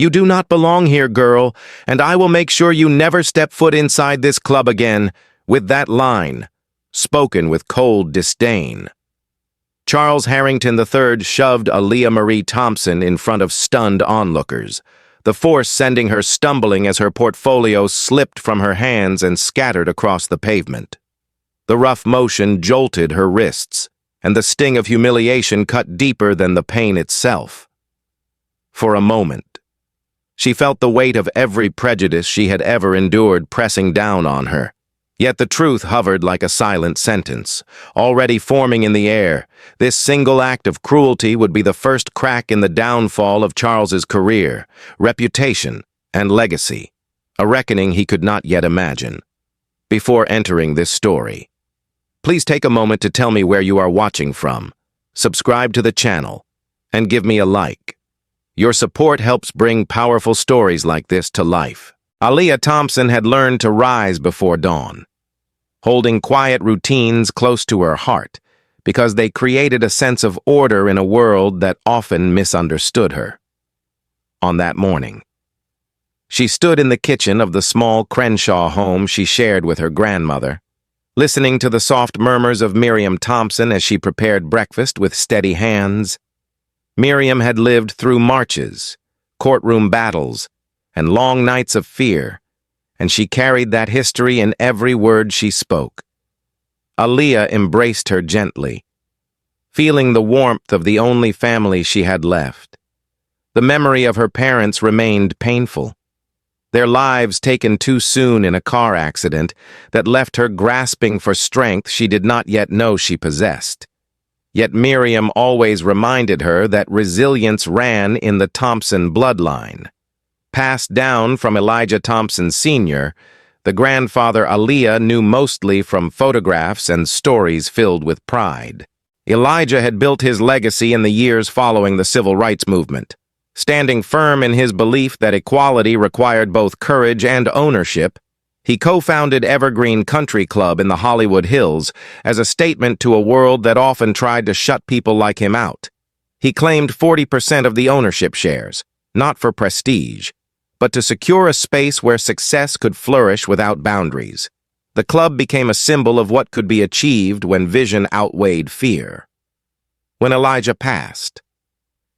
You do not belong here, girl, and I will make sure you never step foot inside this club again, with that line, spoken with cold disdain. Charles Harrington III shoved Aaliyah Marie Thompson in front of stunned onlookers, the force sending her stumbling as her portfolio slipped from her hands and scattered across the pavement. The rough motion jolted her wrists, and the sting of humiliation cut deeper than the pain itself. For a moment, she felt the weight of every prejudice she had ever endured pressing down on her. Yet the truth hovered like a silent sentence, already forming in the air. This single act of cruelty would be the first crack in the downfall of Charles's career, reputation, and legacy, a reckoning he could not yet imagine. Before entering this story, please take a moment to tell me where you are watching from, subscribe to the channel, and give me a like. Your support helps bring powerful stories like this to life. Aaliyah Thompson had learned to rise before dawn, holding quiet routines close to her heart because they created a sense of order in a world that often misunderstood her. On that morning, she stood in the kitchen of the small Crenshaw home she shared with her grandmother, listening to the soft murmurs of Miriam Thompson as she prepared breakfast with steady hands. Miriam had lived through marches, courtroom battles, and long nights of fear, and she carried that history in every word she spoke. Aaliyah embraced her gently, feeling the warmth of the only family she had left. The memory of her parents remained painful, their lives taken too soon in a car accident that left her grasping for strength she did not yet know she possessed. Yet Miriam always reminded her that resilience ran in the Thompson bloodline. Passed down from Elijah Thompson Sr., the grandfather Aaliyah knew mostly from photographs and stories filled with pride. Elijah had built his legacy in the years following the civil rights movement, standing firm in his belief that equality required both courage and ownership. He co-founded Evergreen Country Club in the Hollywood Hills as a statement to a world that often tried to shut people like him out. He claimed 40% of the ownership shares, not for prestige, but to secure a space where success could flourish without boundaries. The club became a symbol of what could be achieved when vision outweighed fear. When Elijah passed,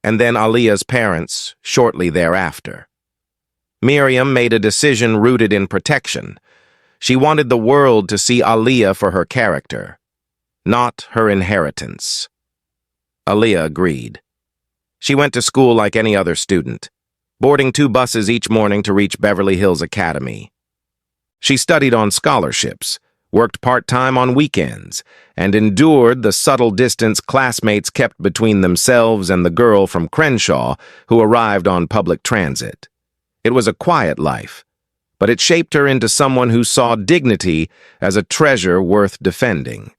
and then Aaliyah's parents shortly thereafter, Miriam made a decision rooted in protection. She wanted the world to see Aaliyah for her character, not her inheritance. Aaliyah agreed. She went to school like any other student, boarding 2 buses each morning to reach Beverly Hills Academy. She studied on scholarships, worked part-time on weekends, and endured the subtle distance classmates kept between themselves and the girl from Crenshaw who arrived on public transit. It was a quiet life, but it shaped her into someone who saw dignity as a treasure worth defending.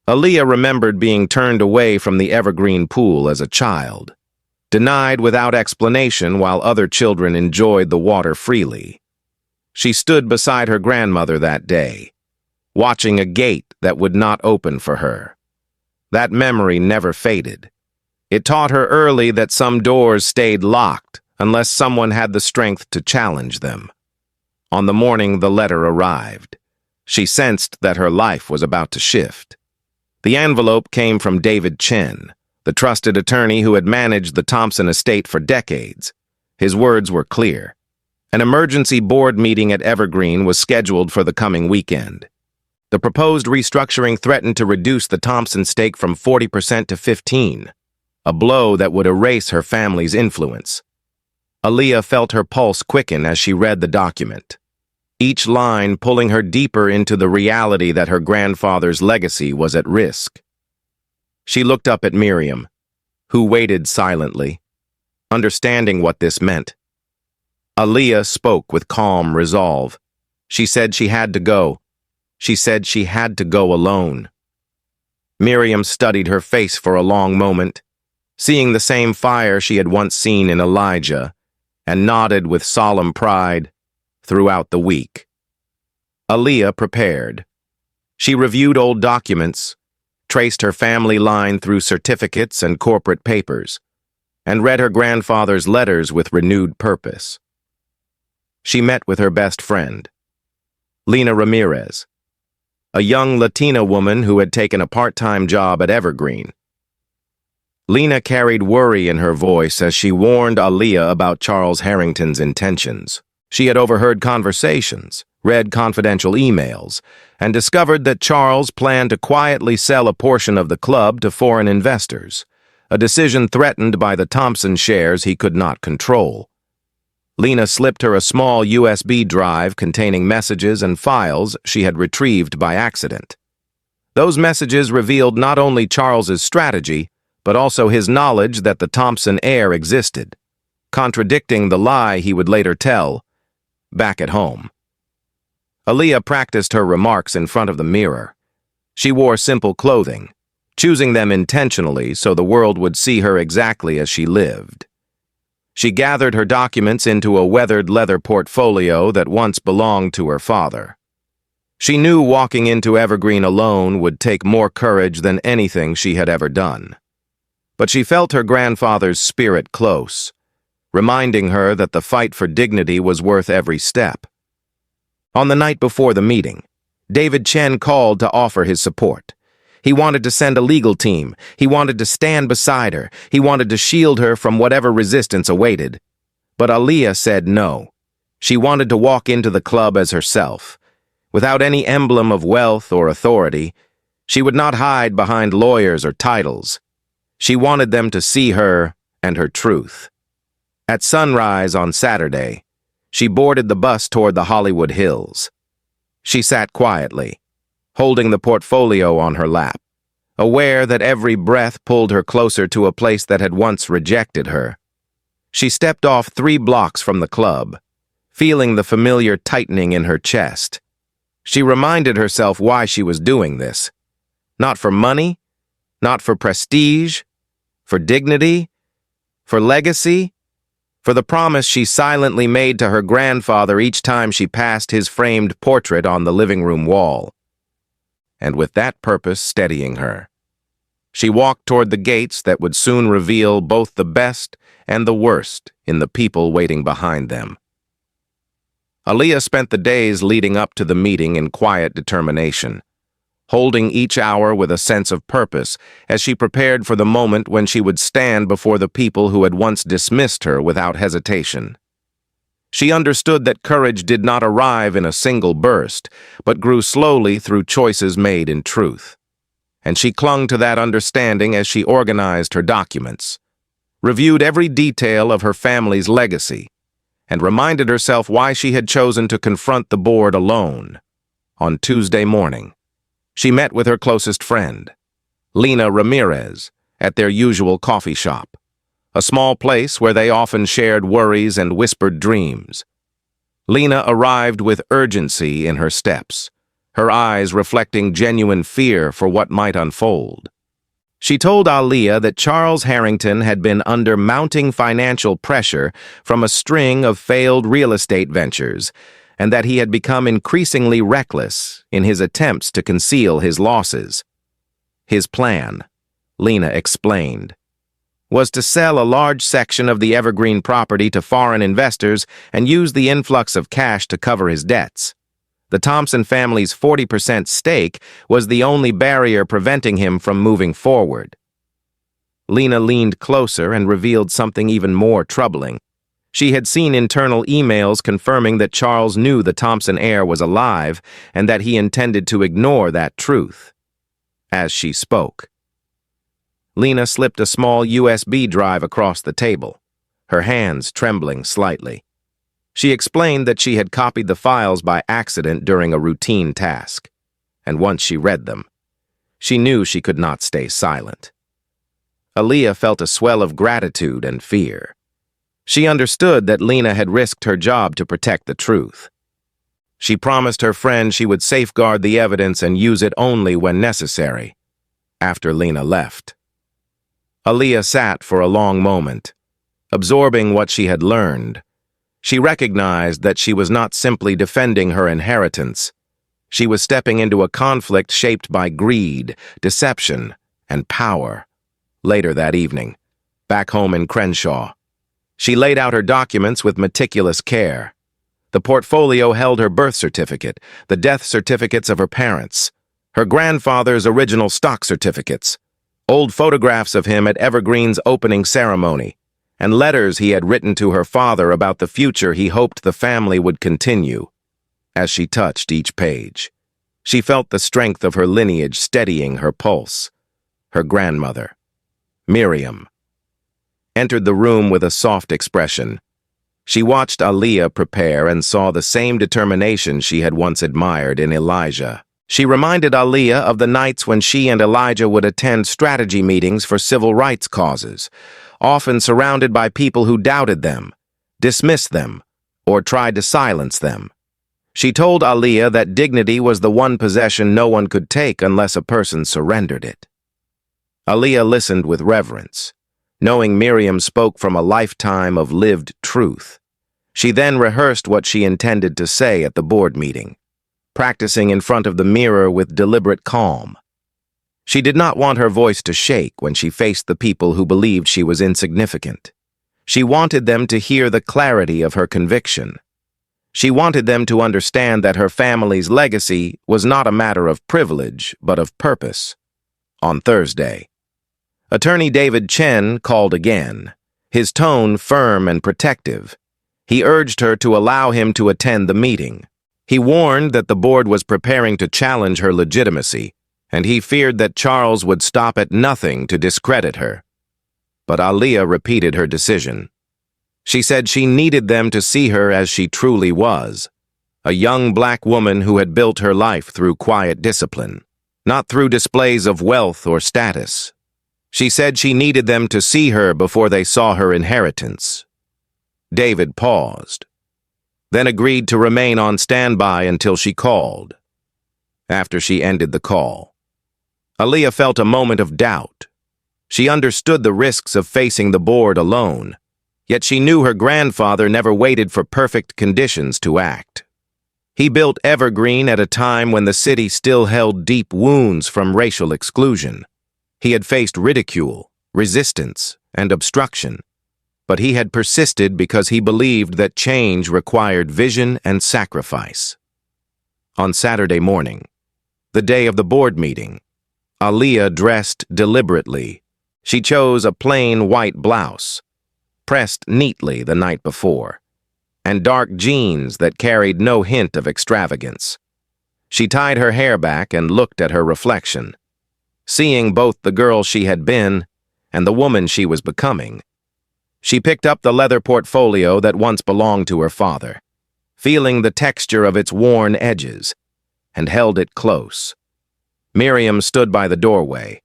Aaliyah remembered being turned away from the Evergreen pool as a child, denied without explanation while other children enjoyed the water freely. She stood beside her grandmother that day, watching a gate that would not open for her. That memory never faded. It taught her early that some doors stayed locked unless someone had the strength to challenge them. On the morning the letter arrived, she sensed that her life was about to shift. The envelope came from David Chen, the trusted attorney who had managed the Thompson estate for decades. His words were clear. An emergency board meeting at Evergreen was scheduled for the coming weekend. The proposed restructuring threatened to reduce the Thompson stake from 40% to 15%, a blow that would erase her family's influence. Aaliyah felt her pulse quicken as she read the document, each line pulling her deeper into the reality that her grandfather's legacy was at risk. She looked up at Miriam, who waited silently, understanding what this meant. Aaliyah spoke with calm resolve. She said she had to go. She said she had to go alone. Miriam studied her face for a long moment, seeing the same fire she had once seen in Elijah, and nodded with solemn pride throughout the week. Aaliyah prepared. She reviewed old documents, traced her family line through certificates and corporate papers, and read her grandfather's letters with renewed purpose. She met with her best friend, Lina Ramirez, a young Latina woman who had taken a part-time job at Evergreen. Lina carried worry in her voice as she warned Aaliyah about Charles Harrington's intentions. She had overheard conversations, read confidential emails, and discovered that Charles planned to quietly sell a portion of the club to foreign investors, a decision threatened by the Thompson shares he could not control. Lina slipped her a small USB drive containing messages and files she had retrieved by accident. Those messages revealed not only Charles's strategy, but also his knowledge that the Thompson heir existed, contradicting the lie he would later tell back at home. Aaliyah practiced her remarks in front of the mirror. She wore simple clothing, choosing them intentionally so the world would see her exactly as she lived. She gathered her documents into a weathered leather portfolio that once belonged to her father. She knew walking into Evergreen alone would take more courage than anything she had ever done. But she felt her grandfather's spirit close, reminding her that the fight for dignity was worth every step. On the night before the meeting, David Chen called to offer his support. He wanted to send a legal team. He wanted to stand beside her. He wanted to shield her from whatever resistance awaited. But Aaliyah said no. She wanted to walk into the club as herself. Without any emblem of wealth or authority, she would not hide behind lawyers or titles. She wanted them to see her and her truth. At sunrise on Saturday, she boarded the bus toward the Hollywood Hills. She sat quietly, holding the portfolio on her lap, aware that every breath pulled her closer to a place that had once rejected her. She stepped off 3 blocks from the club, feeling the familiar tightening in her chest. She reminded herself why she was doing this. Not for money, not for prestige, for dignity, for legacy, for the promise she silently made to her grandfather each time she passed his framed portrait on the living room wall. And with that purpose steadying her, she walked toward the gates that would soon reveal both the best and the worst in the people waiting behind them. Aaliyah spent the days leading up to the meeting in quiet determination, holding each hour with a sense of purpose as she prepared for the moment when she would stand before the people who had once dismissed her without hesitation. She understood that courage did not arrive in a single burst, but grew slowly through choices made in truth. And she clung to that understanding as she organized her documents, reviewed every detail of her family's legacy, and reminded herself why she had chosen to confront the board alone. On Tuesday morning, she met with her closest friend, Lina Ramirez, at their usual coffee shop, a small place where they often shared worries and whispered dreams. Lina arrived with urgency in her steps, her eyes reflecting genuine fear for what might unfold. She told Aaliyah that Charles Harrington had been under mounting financial pressure from a string of failed real estate ventures, and that he had become increasingly reckless in his attempts to conceal his losses. His plan, Lina explained, was to sell a large section of the Evergreen property to foreign investors and use the influx of cash to cover his debts. The Thompson family's 40% stake was the only barrier preventing him from moving forward. Lina leaned closer and revealed something even more troubling. She had seen internal emails confirming that Charles knew the Thompson heir was alive and that he intended to ignore that truth. As she spoke, Lina slipped a small USB drive across the table, her hands trembling slightly. She explained that she had copied the files by accident during a routine task, and once she read them, she knew she could not stay silent. Aaliyah felt a swell of gratitude and fear. She understood that Lina had risked her job to protect the truth. She promised her friend she would safeguard the evidence and use it only when necessary. After Lina left, Aaliyah sat for a long moment, absorbing what she had learned. She recognized that she was not simply defending her inheritance. She was stepping into a conflict shaped by greed, deception, and power. Later that evening, back home in Crenshaw. She laid out her documents with meticulous care. The portfolio held her birth certificate, the death certificates of her parents, her grandfather's original stock certificates, old photographs of him at Evergreen's opening ceremony, and letters he had written to her father about the future he hoped the family would continue. As she touched each page, she felt the strength of her lineage steadying her pulse. Her grandmother, Miriam, entered the room with a soft expression. She watched Aaliyah prepare and saw the same determination she had once admired in Elijah. She reminded Aaliyah of the nights when she and Elijah would attend strategy meetings for civil rights causes, often surrounded by people who doubted them, dismissed them, or tried to silence them. She told Aaliyah that dignity was the one possession no one could take unless a person surrendered it. Aaliyah listened with reverence, knowing Miriam spoke from a lifetime of lived truth. She then rehearsed what she intended to say at the board meeting, practicing in front of the mirror with deliberate calm. She did not want her voice to shake when she faced the people who believed she was insignificant. She wanted them to hear the clarity of her conviction. She wanted them to understand that her family's legacy was not a matter of privilege, but of purpose. On Thursday, Attorney David Chen called again, his tone firm and protective. He urged her to allow him to attend the meeting. He warned that the board was preparing to challenge her legitimacy, and he feared that Charles would stop at nothing to discredit her. But Aaliyah repeated her decision. She said she needed them to see her as she truly was, a young black woman who had built her life through quiet discipline, not through displays of wealth or status. She said she needed them to see her before they saw her inheritance. David paused, then agreed to remain on standby until she called. After she ended the call, Aaliyah felt a moment of doubt. She understood the risks of facing the board alone, yet she knew her grandfather never waited for perfect conditions to act. He built Evergreen at a time when the city still held deep wounds from racial exclusion. He had faced ridicule, resistance, and obstruction, but he had persisted because he believed that change required vision and sacrifice. On Saturday morning, the day of the board meeting, Aaliyah dressed deliberately. She chose a plain white blouse, pressed neatly the night before, and dark jeans that carried no hint of extravagance. She tied her hair back and looked at her reflection, seeing both the girl she had been and the woman she was becoming. She picked up the leather portfolio that once belonged to her father, feeling the texture of its worn edges, and held it close. Miriam stood by the doorway,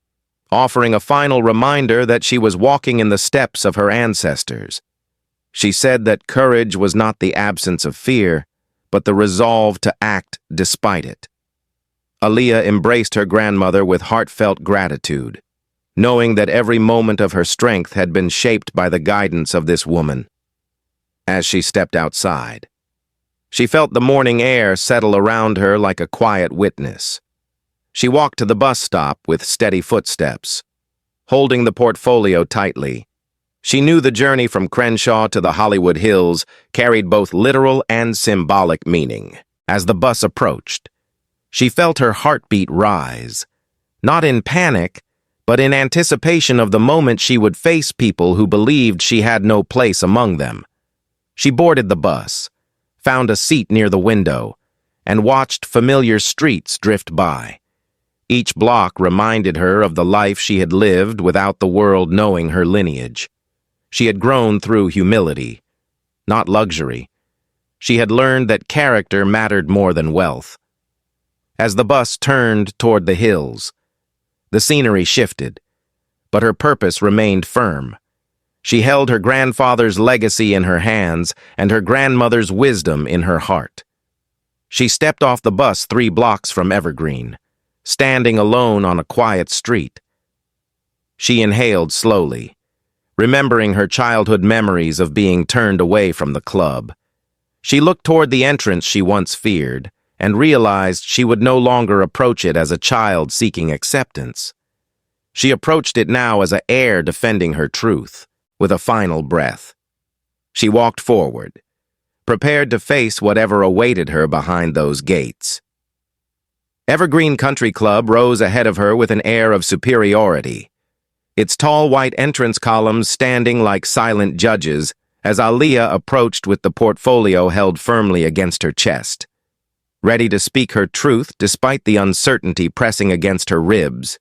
offering a final reminder that she was walking in the steps of her ancestors. She said that courage was not the absence of fear, but the resolve to act despite it. Aaliyah embraced her grandmother with heartfelt gratitude, knowing that every moment of her strength had been shaped by the guidance of this woman. As she stepped outside, she felt the morning air settle around her like a quiet witness. She walked to the bus stop with steady footsteps, holding the portfolio tightly. She knew the journey from Crenshaw to the Hollywood Hills carried both literal and symbolic meaning. As the bus approached, she felt her heartbeat rise, not in panic, but in anticipation of the moment she would face people who believed she had no place among them. She boarded the bus, found a seat near the window, and watched familiar streets drift by. Each block reminded her of the life she had lived without the world knowing her lineage. She had grown through humility, not luxury. She had learned that character mattered more than wealth. As the bus turned toward the hills, the scenery shifted, but her purpose remained firm. She held her grandfather's legacy in her hands and her grandmother's wisdom in her heart. She stepped off the bus 3 blocks from Evergreen, standing alone on a quiet street. She inhaled slowly, remembering her childhood memories of being turned away from the club. She looked toward the entrance she once feared, and realized she would no longer approach it as a child seeking acceptance. She approached it now as an heir defending her truth. with a final breath. She walked forward, prepared to face whatever awaited her behind those gates. Evergreen Country Club rose ahead of her with an air of superiority, its tall white entrance columns standing like silent judges as Aaliyah approached with the portfolio held firmly against her chest, ready to speak her truth despite the uncertainty pressing against her ribs.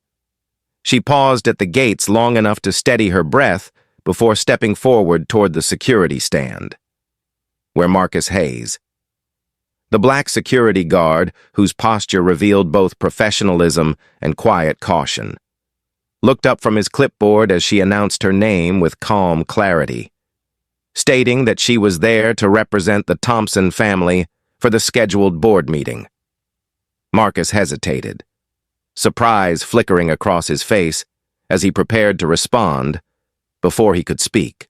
She paused at the gates long enough to steady her breath before stepping forward toward the security stand, where Marcus Hayes, the black security guard whose posture revealed both professionalism and quiet caution, looked up from his clipboard as she announced her name with calm clarity, stating that she was there to represent the Thompson family for the scheduled board meeting. Marcus hesitated, surprise flickering across his face as he prepared to respond before he could speak.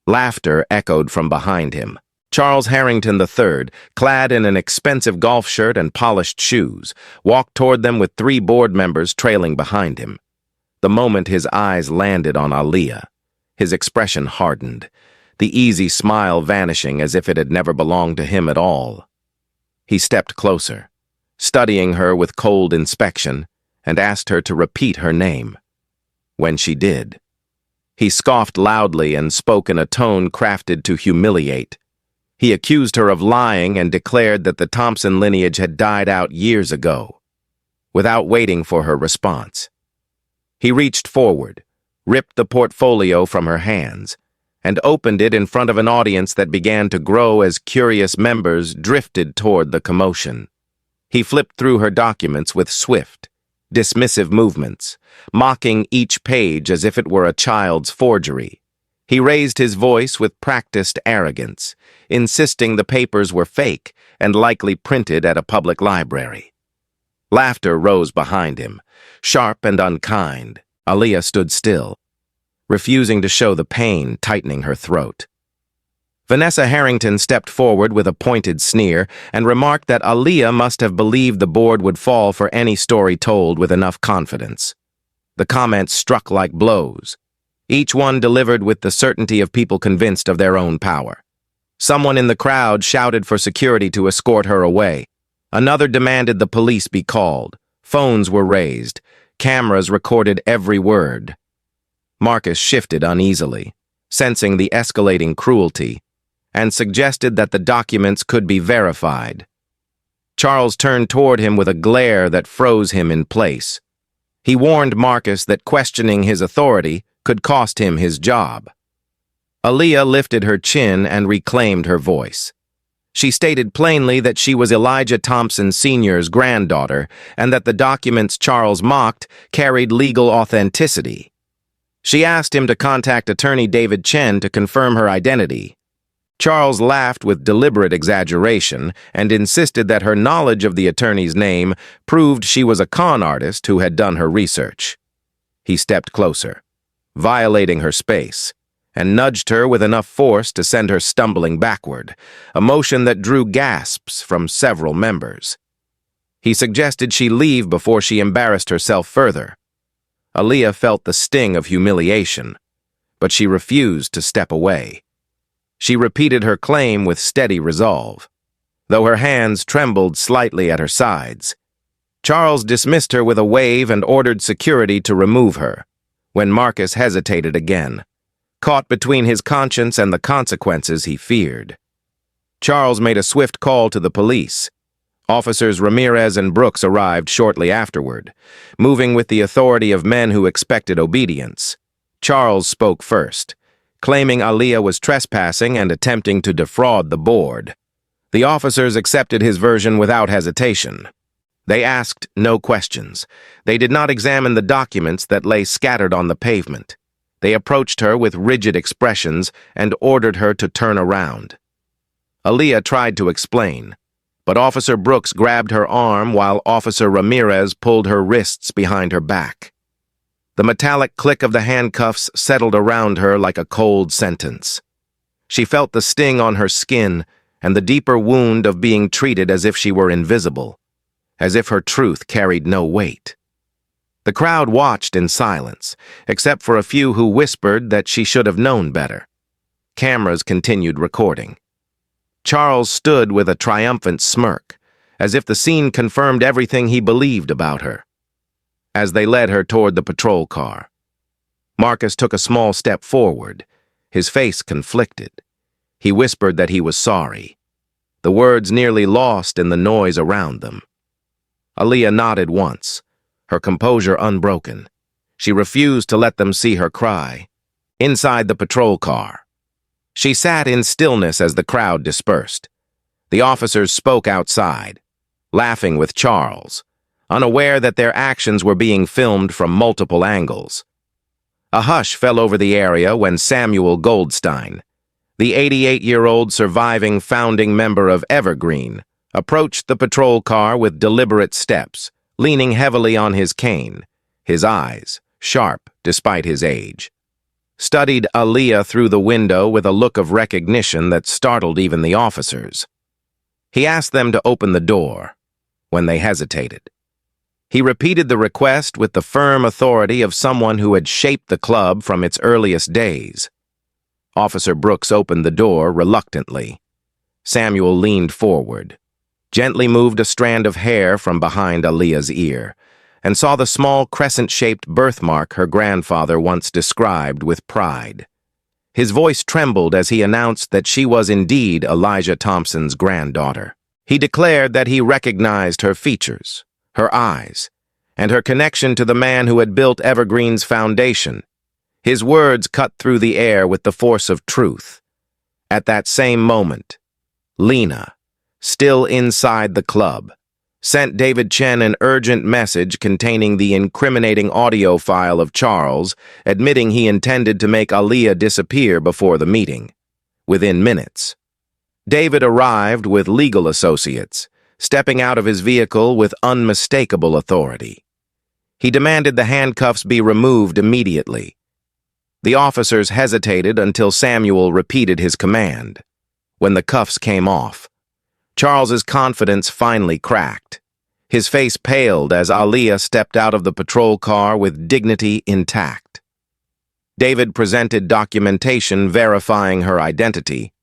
Laughter echoed from behind him. Charles Harrington III, clad in an expensive golf shirt and polished shoes, walked toward them with 3 board members trailing behind him. The moment his eyes landed on Aaliyah, his expression hardened, the easy smile vanishing as if it had never belonged to him at all. He stepped closer, studying her with cold inspection, and asked her to repeat her name. When she did, he scoffed loudly and spoke in a tone crafted to humiliate. He accused her of lying and declared that the Thompson lineage had died out years ago, without waiting for her response. He reached forward, ripped the portfolio from her hands, and opened it in front of an audience that began to grow as curious members drifted toward the commotion. He flipped through her documents with swift, dismissive movements, mocking each page as if it were a child's forgery. He raised his voice with practiced arrogance, insisting the papers were fake and likely printed at a public library. Laughter rose behind him, sharp and unkind. Aaliyah stood still, refusing to show the pain tightening her throat. Vanessa Harrington stepped forward with a pointed sneer and remarked that Aaliyah must have believed the board would fall for any story told with enough confidence. The comments struck like blows, each one delivered with the certainty of people convinced of their own power. Someone in the crowd shouted for security to escort her away. Another demanded the police be called. Phones were raised. Cameras recorded every word. Marcus shifted uneasily, sensing the escalating cruelty, and suggested that the documents could be verified. Charles turned toward him with a glare that froze him in place. He warned Marcus that questioning his authority could cost him his job. Aaliyah lifted her chin and reclaimed her voice. She stated plainly that she was Elijah Thompson Sr.'s granddaughter and that the documents Charles mocked carried legal authenticity. She asked him to contact attorney David Chen to confirm her identity. Charles laughed with deliberate exaggeration and insisted that her knowledge of the attorney's name proved she was a con artist who had done her research. He stepped closer, violating her space, and nudged her with enough force to send her stumbling backward, a motion that drew gasps from several members. He suggested she leave before she embarrassed herself further. Aaliyah felt the sting of humiliation, but she refused to step away. She repeated her claim with steady resolve, though her hands trembled slightly at her sides. Charles dismissed her with a wave and ordered security to remove her, when Marcus hesitated again, caught between his conscience and the consequences he feared. Charles made a swift call to the police. Officers Ramirez and Brooks arrived shortly afterward, moving with the authority of men who expected obedience. Charles spoke first, claiming Aaliyah was trespassing and attempting to defraud the board. The officers accepted his version without hesitation. They asked no questions. They did not examine the documents that lay scattered on the pavement. They approached her with rigid expressions and ordered her to turn around. Aaliyah tried to explain, but Officer Brooks grabbed her arm while Officer Ramirez pulled her wrists behind her back. The metallic click of the handcuffs settled around her like a cold sentence. She felt the sting on her skin and the deeper wound of being treated as if she were invisible, as if her truth carried no weight. The crowd watched in silence, except for a few who whispered that she should have known better. Cameras continued recording. Charles stood with a triumphant smirk, as if the scene confirmed everything he believed about her. As they led her toward the patrol car, Marcus took a small step forward, his face conflicted. He whispered that he was sorry, the words nearly lost in the noise around them. Aaliyah nodded once, her composure unbroken. She refused to let them see her cry. Inside the patrol car, she sat in stillness as the crowd dispersed. The officers spoke outside, laughing with Charles, unaware that their actions were being filmed from multiple angles. A hush fell over the area when Samuel Goldstein, the 88-year-old surviving founding member of Evergreen, approached the patrol car with deliberate steps, leaning heavily on his cane, his eyes sharp despite his age. Studied Aaliyah through the window with a look of recognition that startled even the officers. He asked them to open the door when they hesitated. He repeated the request with the firm authority of someone who had shaped the club from its earliest days. Officer Brooks opened the door reluctantly. Samuel leaned forward, gently moved a strand of hair from behind Aaliyah's ear, and saw the small crescent-shaped birthmark her grandfather once described with pride. His voice trembled as he announced that she was indeed Elijah Thompson's granddaughter. He declared that he recognized her features, her eyes, and her connection to the man who had built Evergreen's foundation. His words cut through the air with the force of truth. At that same moment, Lena, still inside the club, sent David Chen an urgent message containing the incriminating audio file of Charles, admitting he intended to make Aaliyah disappear before the meeting. Within minutes, David arrived with legal associates, stepping out of his vehicle with unmistakable authority. He demanded the handcuffs be removed immediately. The officers hesitated until Samuel repeated his command. When the cuffs came off, Charles's confidence finally cracked. His face paled as Aaliyah stepped out of the patrol car with dignity intact. David presented documentation verifying her identity,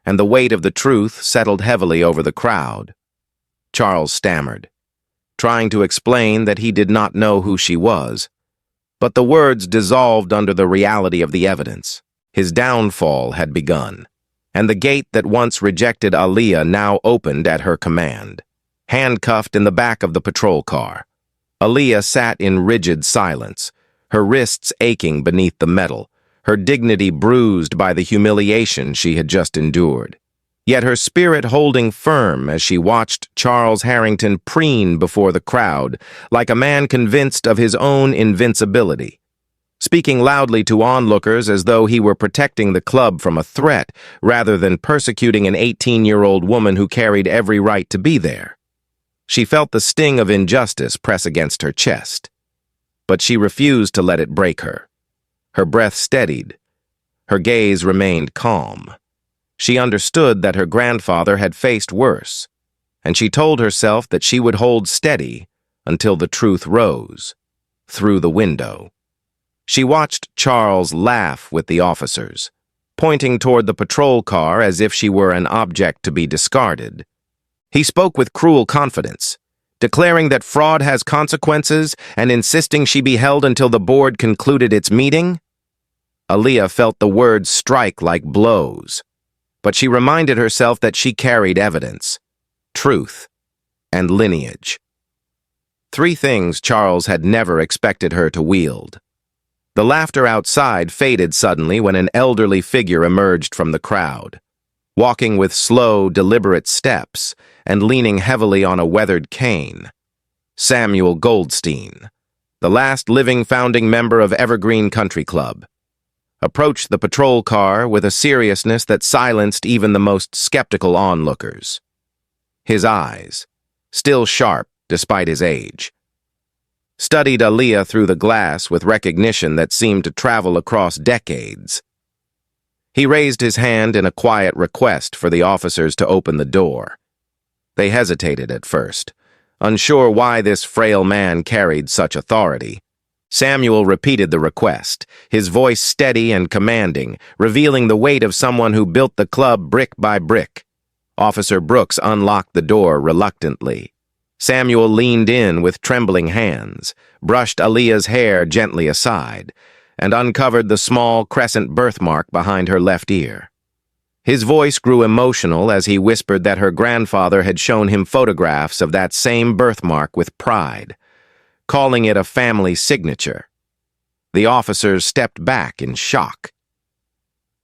and the weight of the truth settled heavily over the crowd. Charles stammered, trying to explain that he did not know who she was, but the words dissolved under the reality of the evidence. His downfall had begun, and the gate that once rejected Aaliyah now opened at her command. Handcuffed in the back of the patrol car, Aaliyah sat in rigid silence, her wrists aching beneath the metal, her dignity bruised by the humiliation she had just endured. Yet her spirit holding firm as she watched Charles Harrington preen before the crowd like a man convinced of his own invincibility, speaking loudly to onlookers as though he were protecting the club from a threat rather than persecuting an 18-year-old woman who carried every right to be there. She felt the sting of injustice press against her chest, but she refused to let it break her. Her breath steadied. Her gaze remained calm. She understood that her grandfather had faced worse, and she told herself that she would hold steady until the truth rose, through the window. She watched Charles laugh with the officers, pointing toward the patrol car as if she were an object to be discarded. He spoke with cruel confidence, declaring that fraud has consequences and insisting she be held until the board concluded its meeting. Aaliyah felt the words strike like blows, but she reminded herself that she carried evidence, truth, and lineage. 3 things Charles had never expected her to wield. The laughter outside faded suddenly when an elderly figure emerged from the crowd, walking with slow, deliberate steps and leaning heavily on a weathered cane. Samuel Goldstein, the last living founding member of Evergreen Country Club, approached the patrol car with a seriousness that silenced even the most skeptical onlookers. His eyes, still sharp despite his age, studied Aaliyah through the glass with recognition that seemed to travel across decades. He raised his hand in a quiet request for the officers to open the door. They hesitated at first, unsure why this frail man carried such authority. Samuel repeated the request, his voice steady and commanding, revealing the weight of someone who built the club brick by brick. Officer Brooks unlocked the door reluctantly. Samuel leaned in with trembling hands, brushed Aaliyah's hair gently aside, and uncovered the small crescent birthmark behind her left ear. His voice grew emotional as he whispered that her grandfather had shown him photographs of that same birthmark with pride, calling it a family signature. The officers stepped back in shock.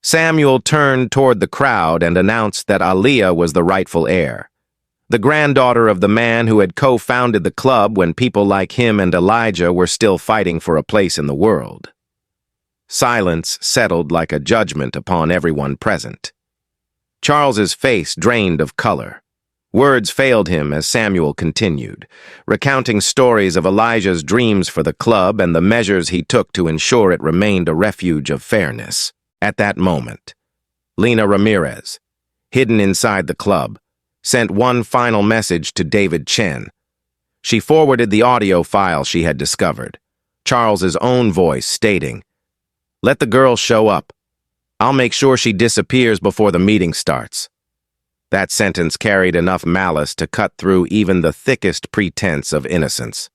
Samuel turned toward the crowd and announced that Aaliyah was the rightful heir, the granddaughter of the man who had co-founded the club when people like him and Elijah were still fighting for a place in the world. Silence settled like a judgment upon everyone present. Charles's face drained of color. Words failed him as Samuel continued, recounting stories of Elijah's dreams for the club and the measures he took to ensure it remained a refuge of fairness. At that moment, Lena Ramirez, hidden inside the club, sent one final message to David Chen. She forwarded the audio file she had discovered, Charles's own voice stating, "Let the girl show up. I'll make sure she disappears before the meeting starts." That sentence carried enough malice to cut through even the thickest pretense of innocence.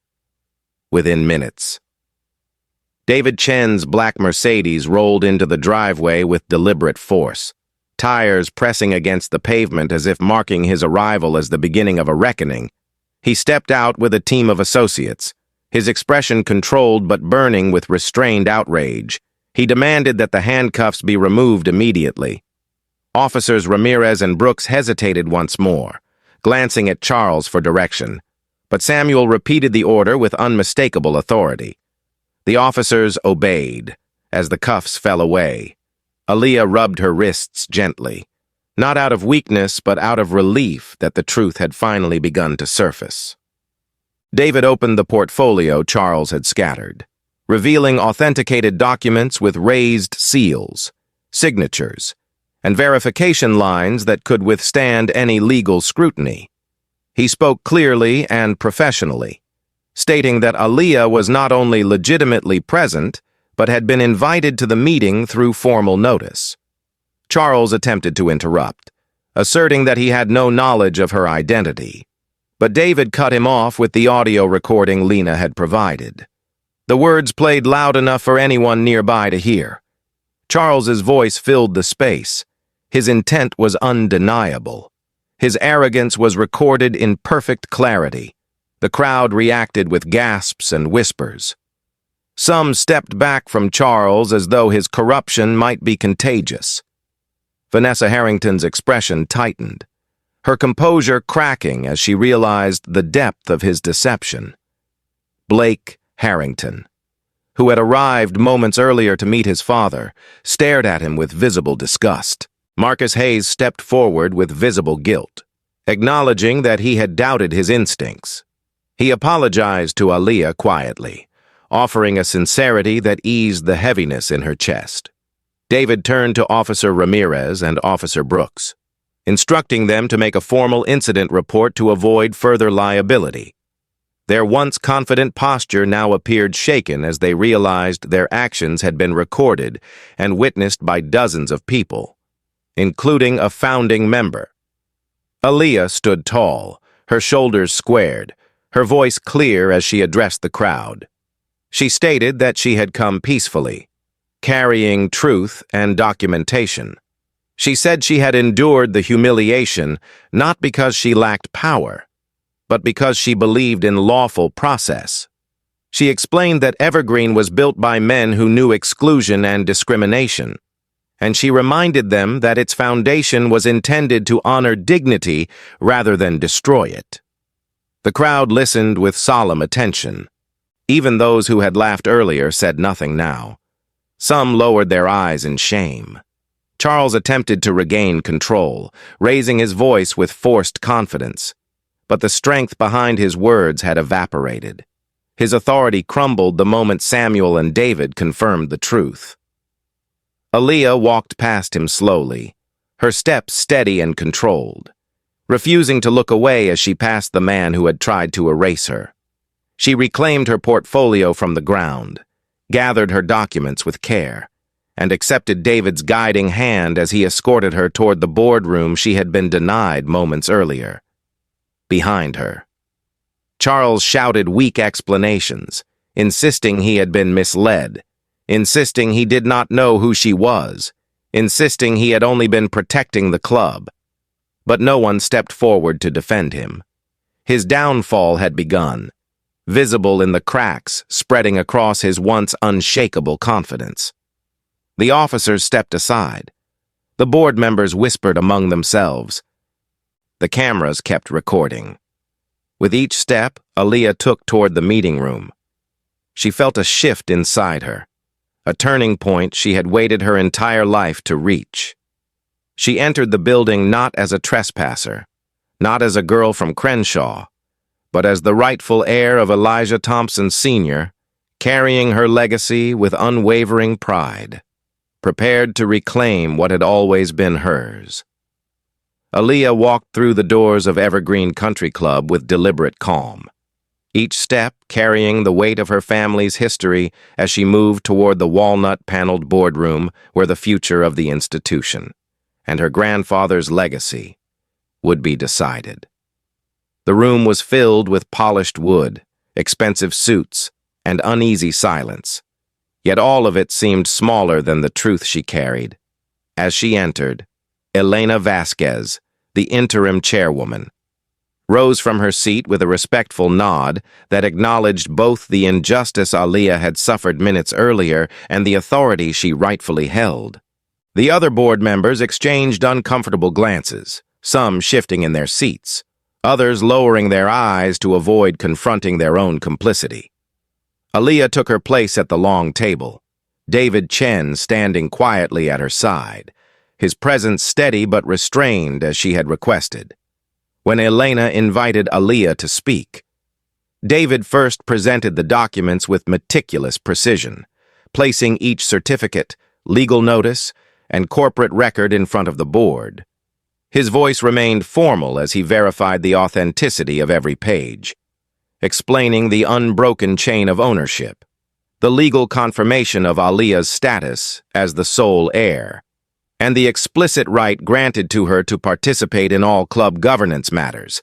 Within minutes, David Chen's black Mercedes rolled into the driveway with deliberate force, tires pressing against the pavement as if marking his arrival as the beginning of a reckoning. He stepped out with a team of associates, his expression controlled but burning with restrained outrage. He demanded that the handcuffs be removed immediately. Officers Ramirez and Brooks hesitated once more, glancing at Charles for direction, but Samuel repeated the order with unmistakable authority. The officers obeyed, as the cuffs fell away. Aaliyah rubbed her wrists gently, not out of weakness but out of relief that the truth had finally begun to surface. David opened the portfolio Charles had scattered, revealing authenticated documents with raised seals, signatures, and verification lines that could withstand any legal scrutiny. He spoke clearly and professionally, stating that Aaliyah was not only legitimately present, but had been invited to the meeting through formal notice. Charles attempted to interrupt, asserting that he had no knowledge of her identity, but David cut him off with the audio recording Lena had provided. The words played loud enough for anyone nearby to hear. Charles's voice filled the space. His intent was undeniable. His arrogance was recorded in perfect clarity. The crowd reacted with gasps and whispers. Some stepped back from Charles as though his corruption might be contagious. Vanessa Harrington's expression tightened, her composure cracking as she realized the depth of his deception. Blake Harrington, who had arrived moments earlier to meet his father, stared at him with visible disgust. Marcus Hayes stepped forward with visible guilt, acknowledging that he had doubted his instincts. He apologized to Aaliyah quietly, offering a sincerity that eased the heaviness in her chest. David turned to Officer Ramirez and Officer Brooks, instructing them to make a formal incident report to avoid further liability. Their once confident posture now appeared shaken as they realized their actions had been recorded and witnessed by dozens of people, including a founding member. Aaliyah stood tall, her shoulders squared, her voice clear as she addressed the crowd. She stated that she had come peacefully, carrying truth and documentation. She said she had endured the humiliation not because she lacked power, but because she believed in lawful process. She explained that Evergreen was built by men who knew exclusion and discrimination, and she reminded them that its foundation was intended to honor dignity rather than destroy it. The crowd listened with solemn attention. Even those who had laughed earlier said nothing now. Some lowered their eyes in shame. Charles attempted to regain control, raising his voice with forced confidence. But the strength behind his words had evaporated. His authority crumbled the moment Samuel and David confirmed the truth. Aaliyah walked past him slowly, her steps steady and controlled, refusing to look away as she passed the man who had tried to erase her. She reclaimed her portfolio from the ground, gathered her documents with care, and accepted David's guiding hand as he escorted her toward the boardroom she had been denied moments earlier. Behind her, Charles shouted weak explanations, insisting he had been misled, insisting he did not know who she was, insisting he had only been protecting the club. But no one stepped forward to defend him. His downfall had begun, visible in the cracks spreading across his once unshakable confidence. The officers stepped aside. The board members whispered among themselves. The cameras kept recording. With each step, Aaliyah took toward the meeting room. She felt a shift inside her, a turning point she had waited her entire life to reach. She entered the building not as a trespasser, not as a girl from Crenshaw, but as the rightful heir of Elijah Thompson Sr., carrying her legacy with unwavering pride, prepared to reclaim what had always been hers. Aaliyah walked through the doors of Evergreen Country Club with deliberate calm, each step carrying the weight of her family's history as she moved toward the walnut-paneled boardroom where the future of the institution and her grandfather's legacy would be decided. The room was filled with polished wood, expensive suits, and uneasy silence, yet all of it seemed smaller than the truth she carried. As she entered, Elena Vasquez, the interim chairwoman, rose from her seat with a respectful nod that acknowledged both the injustice Aaliyah had suffered minutes earlier and the authority she rightfully held. The other board members exchanged uncomfortable glances, some shifting in their seats, others lowering their eyes to avoid confronting their own complicity. Aaliyah took her place at the long table, David Chen standing quietly at her side, his presence steady but restrained as she had requested. When Elena invited Aaliyah to speak, David first presented the documents with meticulous precision, placing each certificate, legal notice, and corporate record in front of the board. His voice remained formal as he verified the authenticity of every page, explaining the unbroken chain of ownership, the legal confirmation of Aaliyah's status as the sole heir, and the explicit right granted to her to participate in all club governance matters.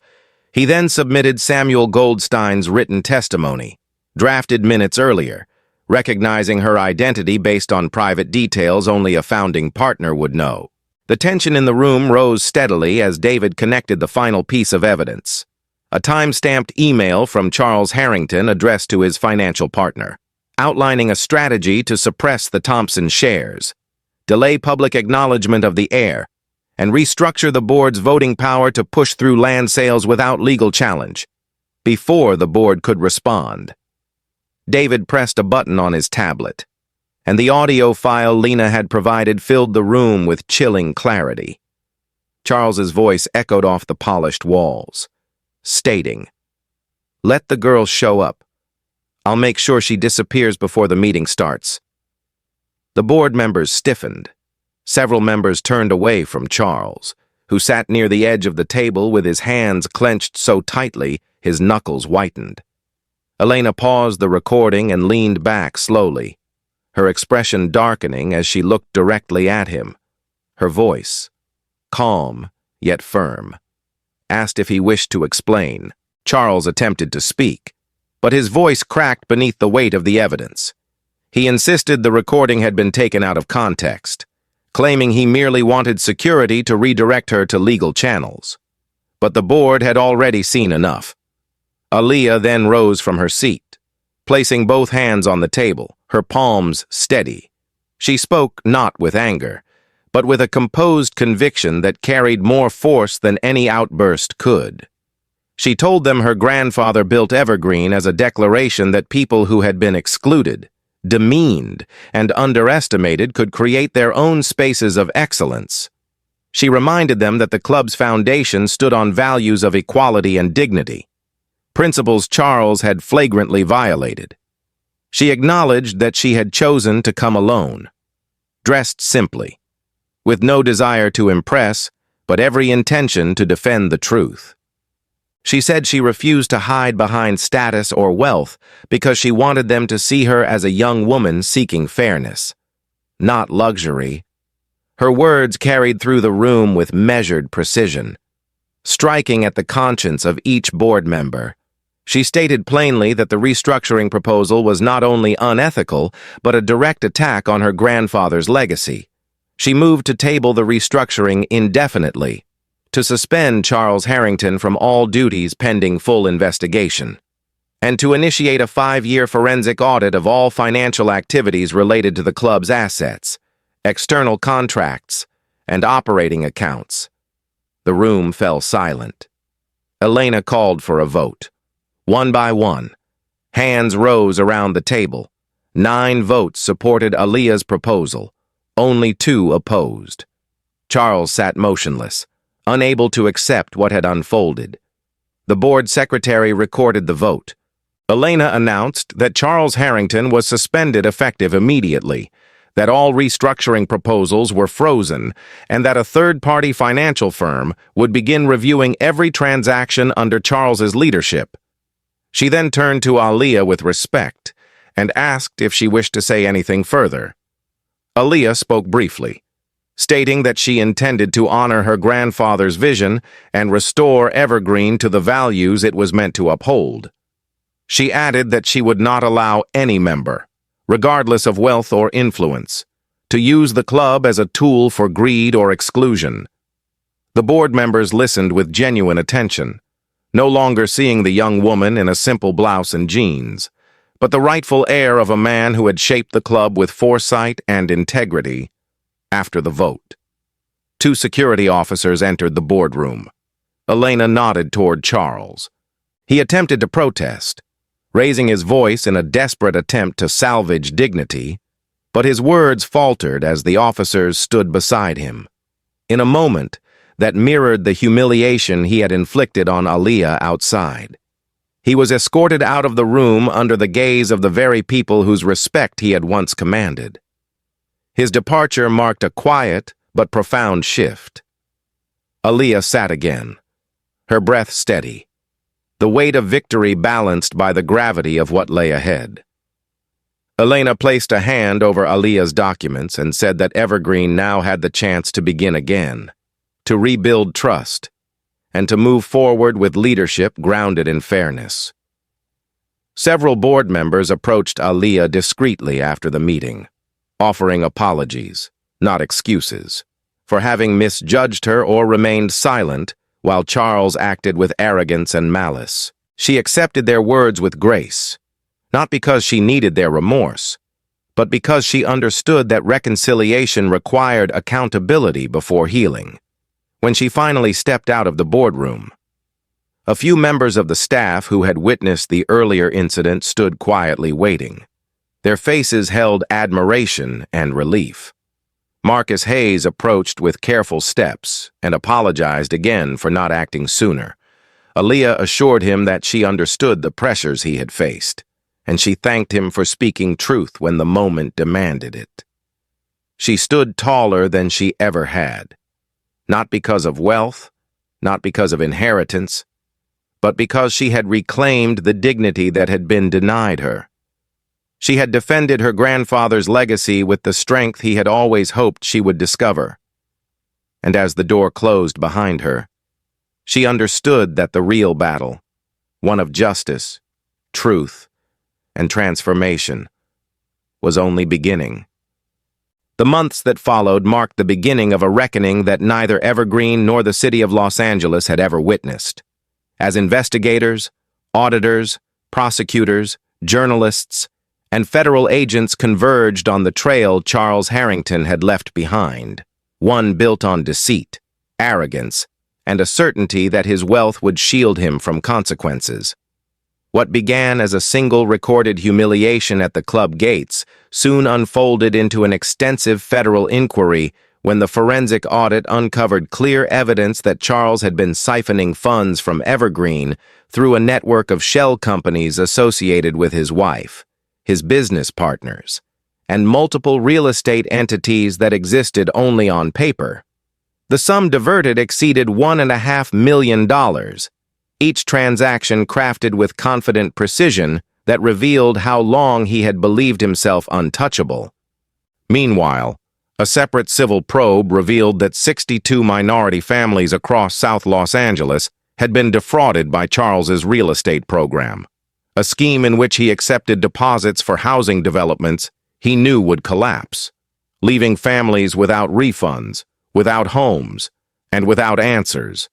He then submitted Samuel Goldstein's written testimony, drafted minutes earlier, recognizing her identity based on private details only a founding partner would know. The tension in the room rose steadily as David connected the final piece of evidence, a time-stamped email from Charles Harrington addressed to his financial partner, outlining a strategy to suppress the Thompson shares, delay public acknowledgement of the heir, and restructure the board's voting power to push through land sales without legal challenge. Before the board could respond, David pressed a button on his tablet, and the audio file Lena had provided filled the room with chilling clarity. Charles's voice echoed off the polished walls, stating, "Let the girl show up. I'll make sure she disappears before the meeting starts." The board members stiffened. Several members turned away from Charles, who sat near the edge of the table with his hands clenched so tightly his knuckles whitened. Elena paused the recording and leaned back slowly, her expression darkening as she looked directly at him. Her voice, calm yet firm, asked if he wished to explain. Charles attempted to speak, but his voice cracked beneath the weight of the evidence. He insisted the recording had been taken out of context, claiming he merely wanted security to redirect her to legal channels. But the board had already seen enough. Aaliyah then rose from her seat, placing both hands on the table, her palms steady. She spoke not with anger, but with a composed conviction that carried more force than any outburst could. She told them her grandfather built Evergreen as a declaration that people who had been excluded, demeaned, and underestimated could create their own spaces of excellence. She reminded them that the club's foundation stood on values of equality and dignity, principles Charles had flagrantly violated. She acknowledged that she had chosen to come alone, dressed simply, with no desire to impress, but every intention to defend the truth. She said she refused to hide behind status or wealth because she wanted them to see her as a young woman seeking fairness, not luxury. Her words carried through the room with measured precision, striking at the conscience of each board member. She stated plainly that the restructuring proposal was not only unethical, but a direct attack on her grandfather's legacy. She moved to table the restructuring indefinitely, to suspend Charles Harrington from all duties pending full investigation, and to initiate a 5-year forensic audit of all financial activities related to the club's assets, external contracts, and operating accounts. The room fell silent. Elena called for a vote. One by one, hands rose around the table. 9 votes supported Aaliyah's proposal. Only 2 opposed. Charles sat motionless, unable to accept what had unfolded. The board secretary recorded the vote. Elena announced that Charles Harrington was suspended effective immediately, that all restructuring proposals were frozen, and that a third-party financial firm would begin reviewing every transaction under Charles's leadership. She then turned to Aaliyah with respect and asked if she wished to say anything further. Aaliyah spoke briefly, stating that she intended to honor her grandfather's vision and restore Evergreen to the values it was meant to uphold. She added that she would not allow any member, regardless of wealth or influence, to use the club as a tool for greed or exclusion. The board members listened with genuine attention, no longer seeing the young woman in a simple blouse and jeans, but the rightful heir of a man who had shaped the club with foresight and integrity. After the vote, 2 security officers entered the boardroom. Elena nodded toward Charles. He attempted to protest, raising his voice in a desperate attempt to salvage dignity, but his words faltered as the officers stood beside him. In a moment that mirrored the humiliation he had inflicted on Aaliyah outside, he was escorted out of the room under the gaze of the very people whose respect he had once commanded. His departure marked a quiet but profound shift. Aaliyah sat again, her breath steady, the weight of victory balanced by the gravity of what lay ahead. Elena placed a hand over Aaliyah's documents and said that Evergreen now had the chance to begin again, to rebuild trust, and to move forward with leadership grounded in fairness. Several board members approached Aaliyah discreetly after the meeting, offering apologies, not excuses, for having misjudged her or remained silent while Charles acted with arrogance and malice. She accepted their words with grace, not because she needed their remorse, but because she understood that reconciliation required accountability before healing. When she finally stepped out of the boardroom, a few members of the staff who had witnessed the earlier incident stood quietly waiting. Their faces held admiration and relief. Marcus Hayes approached with careful steps and apologized again for not acting sooner. Aaliyah assured him that she understood the pressures he had faced, and she thanked him for speaking truth when the moment demanded it. She stood taller than she ever had, not because of wealth, not because of inheritance, but because she had reclaimed the dignity that had been denied her. She had defended her grandfather's legacy with the strength he had always hoped she would discover. And as the door closed behind her, she understood that the real battle, one of justice, truth, and transformation, was only beginning. The months that followed marked the beginning of a reckoning that neither Evergreen nor the city of Los Angeles had ever witnessed. As investigators, auditors, prosecutors, journalists, and federal agents converged on the trail Charles Harrington had left behind, one built on deceit, arrogance, and a certainty that his wealth would shield him from consequences. What began as a single recorded humiliation at the club gates soon unfolded into an extensive federal inquiry when the forensic audit uncovered clear evidence that Charles had been siphoning funds from Evergreen through a network of shell companies associated with his wife, his business partners, and multiple real estate entities that existed only on paper. The sum diverted exceeded $1.5 million, each transaction crafted with confident precision that revealed how long he had believed himself untouchable. Meanwhile, a separate civil probe revealed that 62 minority families across South Los Angeles had been defrauded by Charles's real estate program, a scheme in which he accepted deposits for housing developments he knew would collapse, leaving families without refunds, without homes, and without answers.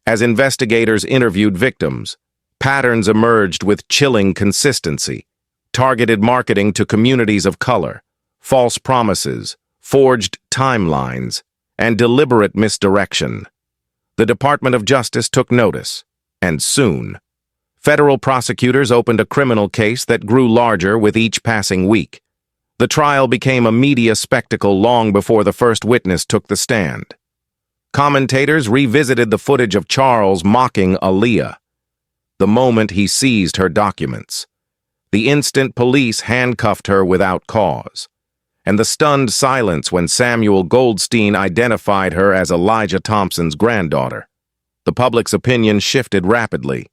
As investigators interviewed victims, patterns emerged with chilling consistency: targeted marketing to communities of color, false promises, forged timelines, and deliberate misdirection. The Department of Justice took notice, and soon, federal prosecutors opened a criminal case that grew larger with each passing week. The trial became a media spectacle long before the first witness took the stand. Commentators revisited the footage of Charles mocking Aaliyah, the moment he seized her documents, the instant police handcuffed her without cause, and the stunned silence when Samuel Goldstein identified her as Elijah Thompson's granddaughter. The public's opinion shifted rapidly.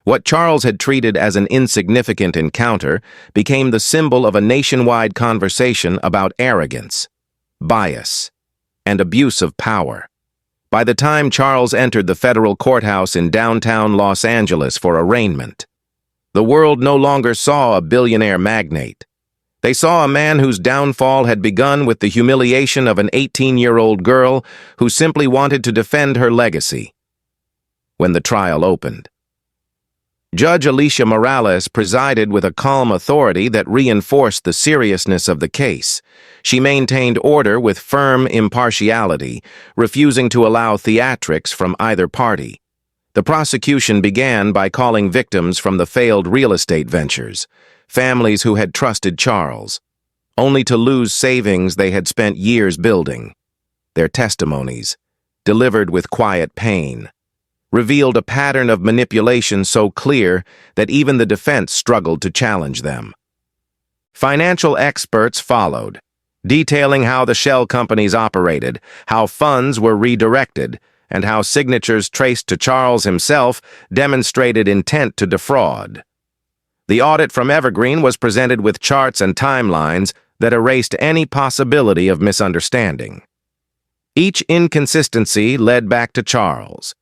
What Charles had treated as an insignificant encounter became the symbol of a nationwide conversation about arrogance, bias, and abuse of power. By the time Charles entered the federal courthouse in downtown Los Angeles for arraignment, the world no longer saw a billionaire magnate. They saw a man whose downfall had begun with the humiliation of an 18-year-old girl who simply wanted to defend her legacy. When the trial opened, Judge Alicia Morales presided with a calm authority that reinforced the seriousness of the case. She maintained order with firm impartiality, refusing to allow theatrics from either party. The prosecution began by calling victims from the failed real estate ventures, families who had trusted Charles, only to lose savings they had spent years building. Their testimonies, delivered with quiet pain, revealed a pattern of manipulation so clear that even the defense struggled to challenge them. Financial experts followed, detailing how the shell companies operated, how funds were redirected, and how signatures traced to Charles himself demonstrated intent to defraud. The audit from Evergreen was presented with charts and timelines that erased any possibility of misunderstanding. Each inconsistency led back to Charles.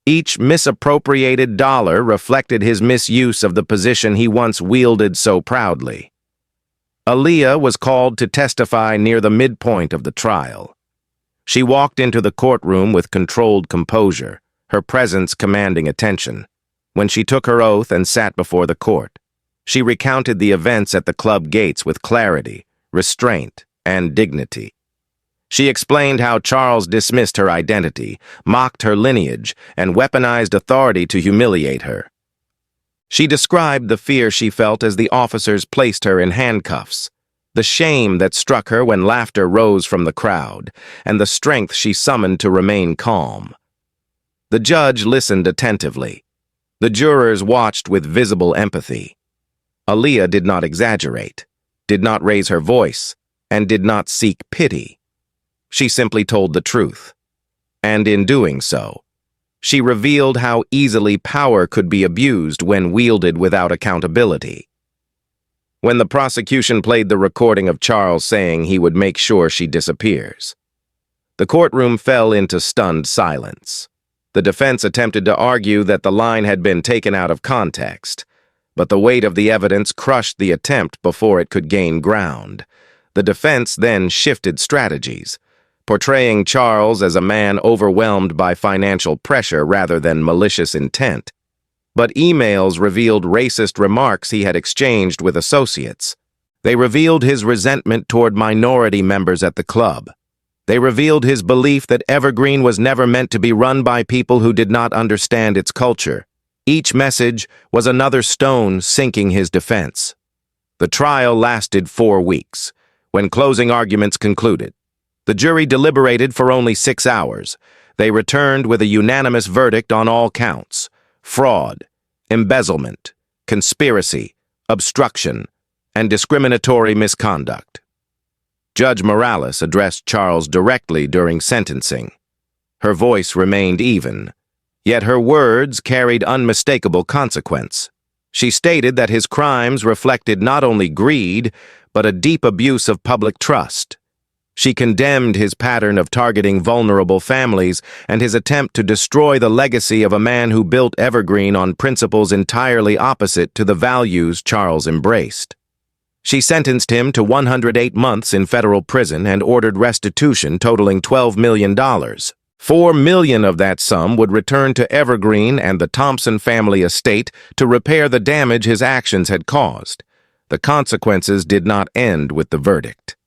Each misappropriated dollar reflected his misuse of the position he once wielded so proudly. Aaliyah was called to testify near the midpoint of the trial. She walked into the courtroom with controlled composure, her presence commanding attention. When she took her oath and sat before the court, she recounted the events at the club gates with clarity, restraint, and dignity. She explained how Charles dismissed her identity, mocked her lineage, and weaponized authority to humiliate her. She described the fear she felt as the officers placed her in handcuffs, the shame that struck her when laughter rose from the crowd, and the strength she summoned to remain calm. The judge listened attentively. The jurors watched with visible empathy. Aaliyah did not exaggerate, did not raise her voice, and did not seek pity. She simply told the truth. And in doing so, she revealed how easily power could be abused when wielded without accountability. When the prosecution played the recording of Charles saying he would make sure she disappears, the courtroom fell into stunned silence. The defense attempted to argue that the line had been taken out of context, but the weight of the evidence crushed the attempt before it could gain ground. The defense then shifted strategies, portraying Charles as a man overwhelmed by financial pressure rather than malicious intent. But emails revealed racist remarks he had exchanged with associates. They revealed his resentment toward minority members at the club. They revealed his belief that Evergreen was never meant to be run by people who did not understand its culture. Each message was another stone sinking his defense. The trial lasted 4 weeks. When closing arguments concluded, the jury deliberated for only 6 hours. They returned with a unanimous verdict on all counts: fraud, embezzlement, conspiracy, obstruction, and discriminatory misconduct. Judge Morales addressed Charles directly during sentencing. Her voice remained even, yet her words carried unmistakable consequence. She stated that his crimes reflected not only greed, but a deep abuse of public trust. She condemned his pattern of targeting vulnerable families and his attempt to destroy the legacy of a man who built Evergreen on principles entirely opposite to the values Charles embraced. She sentenced him to 108 months in federal prison and ordered restitution totaling $12 million. $4 million of that sum would return to Evergreen and the Thompson family estate to repair the damage his actions had caused. The consequences did not end with the verdict.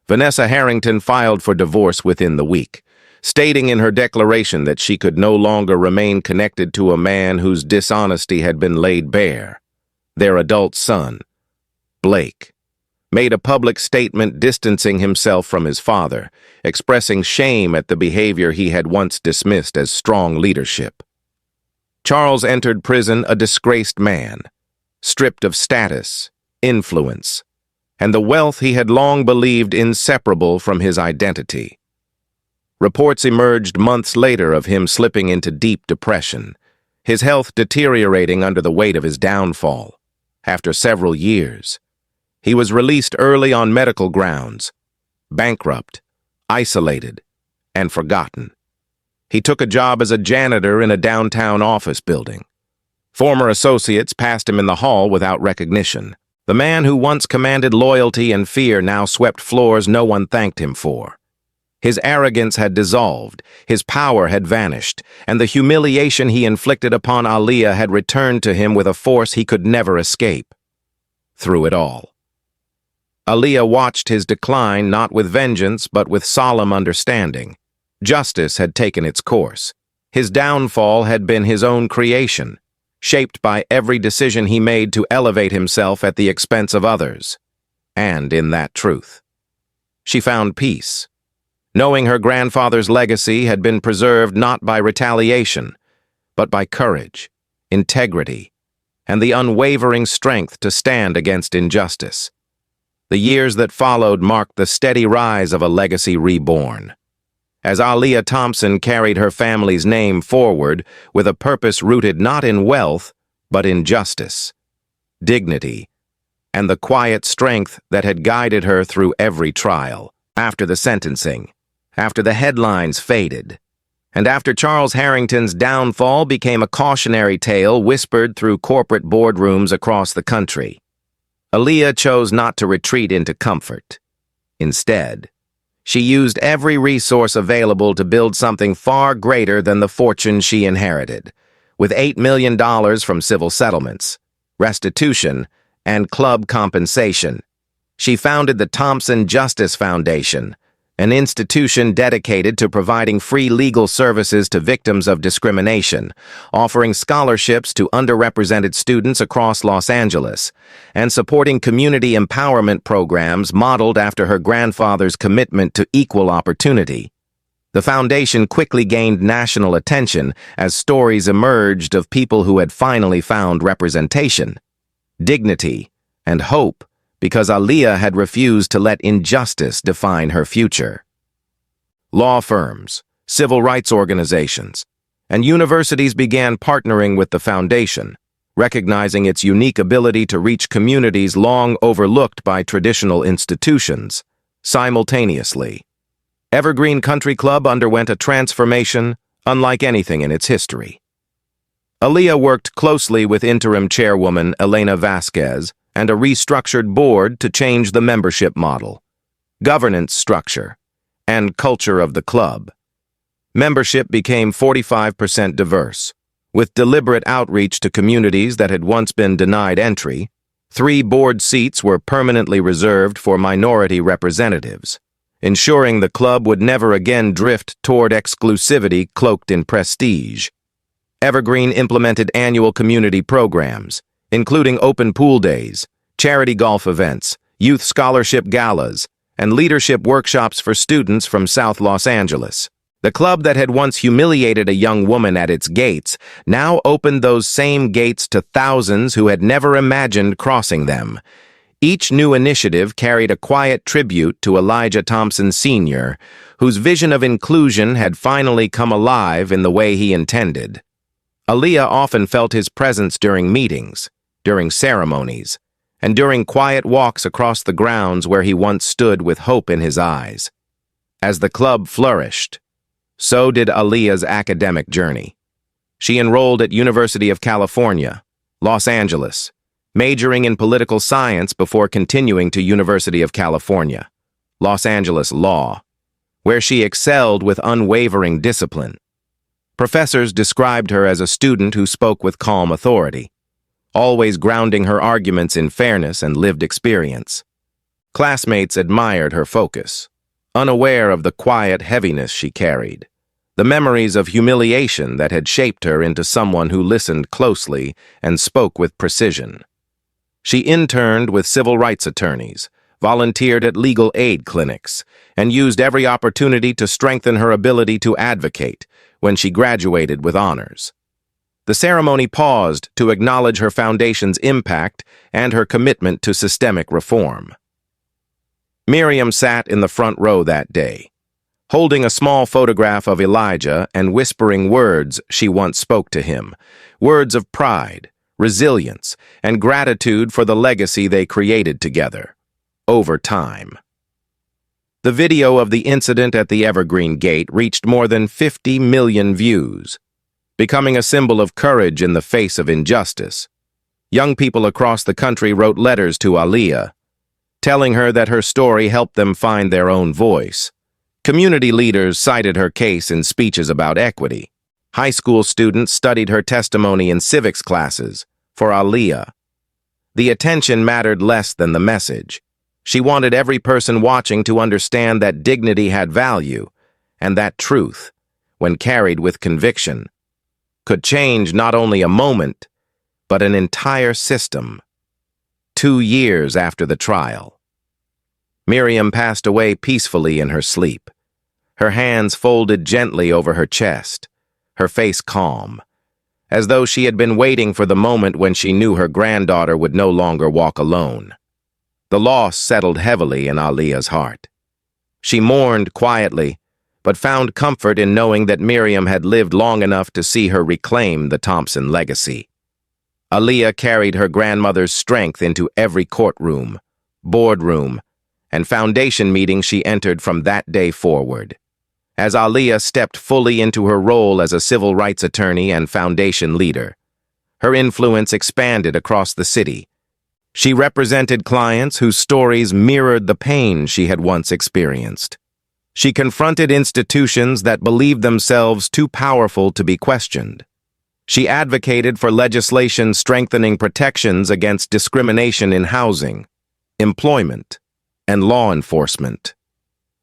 Vanessa Harrington filed for divorce within the week, stating in her declaration that she could no longer remain connected to a man whose dishonesty had been laid bare. Their adult son, Blake, made a public statement distancing himself from his father, expressing shame at the behavior he had once dismissed as strong leadership. Charles entered prison a disgraced man, stripped of status, influence, and the wealth he had long believed inseparable from his identity. Reports emerged months later of him slipping into deep depression, his health deteriorating under the weight of his downfall. After several years, he was released early on medical grounds, bankrupt, isolated, and forgotten. He took a job as a janitor in a downtown office building. Former associates passed him in the hall without recognition. The man who once commanded loyalty and fear now swept floors no one thanked him for. His arrogance had dissolved, his power had vanished, and the humiliation he inflicted upon Aaliyah had returned to him with a force he could never escape. Through it all, Aaliyah watched his decline not with vengeance but with solemn understanding. Justice had taken its course. His downfall had been his own creation, shaped by every decision he made to elevate himself at the expense of others. And in that truth, she found peace, knowing her grandfather's legacy had been preserved not by retaliation, but by courage, integrity, and the unwavering strength to stand against injustice. The years that followed marked the steady rise of a legacy reborn, as Aaliyah Thompson carried her family's name forward with a purpose rooted not in wealth, but in justice, dignity, and the quiet strength that had guided her through every trial. After the sentencing, after the headlines faded, and after Charles Harrington's downfall became a cautionary tale whispered through corporate boardrooms across the country, Aaliyah chose not to retreat into comfort. Instead, she used every resource available to build something far greater than the fortune she inherited, with $8 million from civil settlements, restitution, and club compensation. She founded the Thompson Justice Foundation, an institution dedicated to providing free legal services to victims of discrimination, offering scholarships to underrepresented students across Los Angeles, and supporting community empowerment programs modeled after her grandfather's commitment to equal opportunity. The foundation quickly gained national attention as stories emerged of people who had finally found representation, dignity, and hope, because Aaliyah had refused to let injustice define her future. Law firms, civil rights organizations, and universities began partnering with the foundation, recognizing its unique ability to reach communities long overlooked by traditional institutions. Simultaneously, Evergreen Country Club underwent a transformation unlike anything in its history. Aaliyah worked closely with interim chairwoman Elena Vasquez and a restructured board to change the membership model, governance structure, and culture of the club. Membership became 45% diverse, with deliberate outreach to communities that had once been denied entry. 3 board seats were permanently reserved for minority representatives, ensuring the club would never again drift toward exclusivity cloaked in prestige. Evergreen implemented annual community programs, including open pool days, charity golf events, youth scholarship galas, and leadership workshops for students from South Los Angeles. The club that had once humiliated a young woman at its gates now opened those same gates to thousands who had never imagined crossing them. Each new initiative carried a quiet tribute to Elijah Thompson Sr., whose vision of inclusion had finally come alive in the way he intended. Aaliyah often felt his presence during meetings, during ceremonies, and during quiet walks across the grounds where he once stood with hope in his eyes. As the club flourished, so did Aaliyah's academic journey. She enrolled at University of California, Los Angeles, majoring in political science before continuing to University of California, Los Angeles Law, where she excelled with unwavering discipline. Professors described her as a student who spoke with calm authority, always grounding her arguments in fairness and lived experience. Classmates admired her focus, unaware of the quiet heaviness she carried, the memories of humiliation that had shaped her into someone who listened closely and spoke with precision. She interned with civil rights attorneys, volunteered at legal aid clinics, and used every opportunity to strengthen her ability to advocate when she graduated with honors. The ceremony paused to acknowledge her foundation's impact and her commitment to systemic reform. Miriam sat in the front row that day, holding a small photograph of Elijah and whispering words she once spoke to him, words of pride, resilience, and gratitude for the legacy they created together, over time. The video of the incident at the Evergreen Gate reached more than 50 million views, becoming a symbol of courage in the face of injustice. Young people across the country wrote letters to Aaliyah, telling her that her story helped them find their own voice. Community leaders cited her case in speeches about equity. High school students studied her testimony in civics classes. For Aaliyah, the attention mattered less than the message. She wanted every person watching to understand that dignity had value, and that truth, when carried with conviction, could change not only a moment, but an entire system. 2 years after the trial, Miriam passed away peacefully in her sleep, her hands folded gently over her chest, her face calm, as though she had been waiting for the moment when she knew her granddaughter would no longer walk alone. The loss settled heavily in Aaliyah's heart. She mourned quietly, but found comfort in knowing that Miriam had lived long enough to see her reclaim the Thompson legacy. Aaliyah carried her grandmother's strength into every courtroom, boardroom, and foundation meeting she entered from that day forward. As Aaliyah stepped fully into her role as a civil rights attorney and foundation leader, her influence expanded across the city. She represented clients whose stories mirrored the pain she had once experienced. She confronted institutions that believed themselves too powerful to be questioned. She advocated for legislation strengthening protections against discrimination in housing, employment, and law enforcement.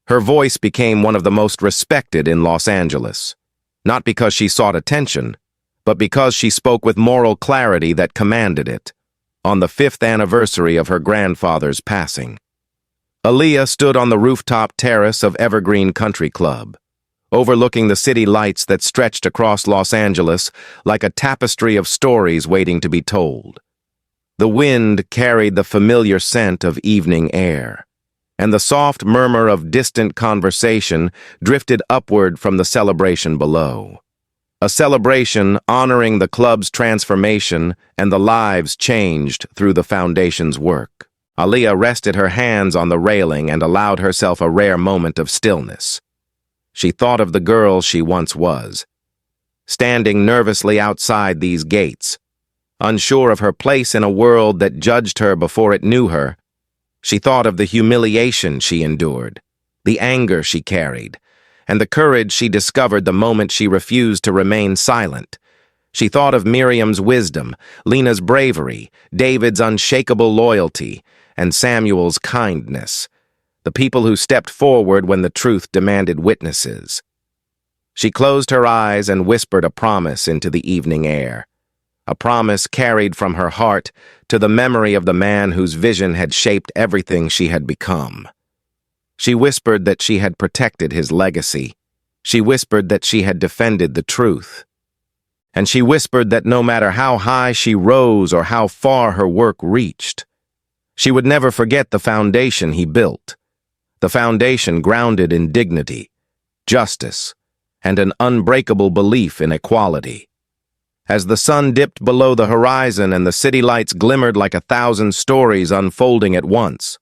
Her voice became one of the most respected in Los Angeles, not because she sought attention, but because she spoke with moral clarity that commanded it. On the 5th anniversary of her grandfather's passing, Aaliyah stood on the rooftop terrace of Evergreen Country Club, overlooking the city lights that stretched across Los Angeles like a tapestry of stories waiting to be told. The wind carried the familiar scent of evening air, and the soft murmur of distant conversation drifted upward from the celebration below. A celebration honoring the club's transformation and the lives changed through the foundation's work. Aaliyah rested her hands on the railing and allowed herself a rare moment of stillness. She thought of the girl she once was, standing nervously outside these gates, unsure of her place in a world that judged her before it knew her. She thought of the humiliation she endured, the anger she carried, and the courage she discovered the moment she refused to remain silent. She thought of Miriam's wisdom, Lena's bravery, David's unshakable loyalty, and Samuel's kindness, the people who stepped forward when the truth demanded witnesses. She closed her eyes and whispered a promise into the evening air, a promise carried from her heart to the memory of the man whose vision had shaped everything she had become. She whispered that she had protected his legacy. She whispered that she had defended the truth. And she whispered that no matter how high she rose or how far her work reached, she would never forget the foundation he built, the foundation grounded in dignity, justice, and an unbreakable belief in equality. As the sun dipped below the horizon and the city lights glimmered like 1,000 stories unfolding at once,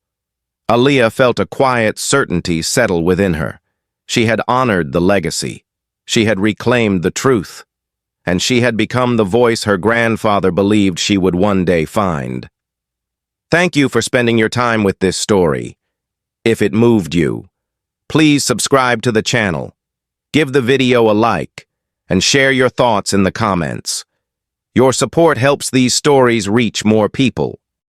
Aaliyah felt a quiet certainty settle within her. She had honored the legacy. She had reclaimed the truth. And she had become the voice her grandfather believed she would one day find. Thank you for spending your time with this story. If it moved you, please subscribe to the channel, give the video a like, and share your thoughts in the comments. Your support helps these stories reach more people.